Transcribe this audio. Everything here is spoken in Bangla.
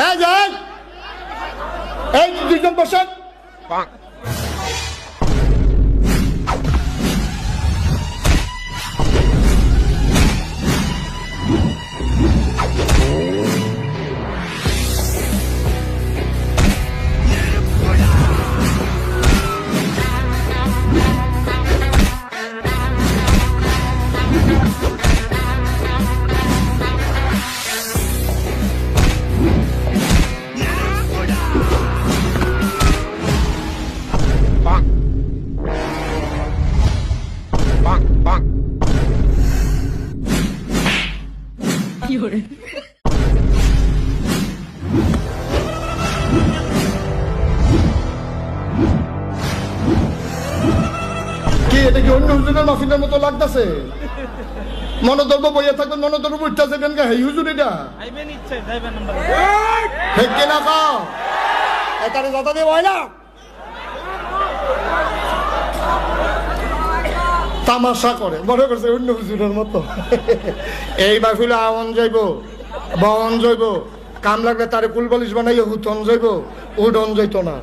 এই যাই, এই দুইজন বসেন। কি এটা কি অন্য হুজুরের মাহফিলের মতো লাগতেছে? মনোদর্ব বইয়া থাকবেন, মনোদর্ব উঠতে যাবেন কে? এই হুজুর এটা হেঁকে না খাও, এটারে যাতা দিয়ে হয় না। তামাশা করে মনে করছে অন্য হুজুরের মতো। এই মাহফিলে আওয়ান যাইব, বহন যাইব, কাম লাগলে তারে কুল বালিশ বানাইয়া হুতন যাইব, উডন যাইত না।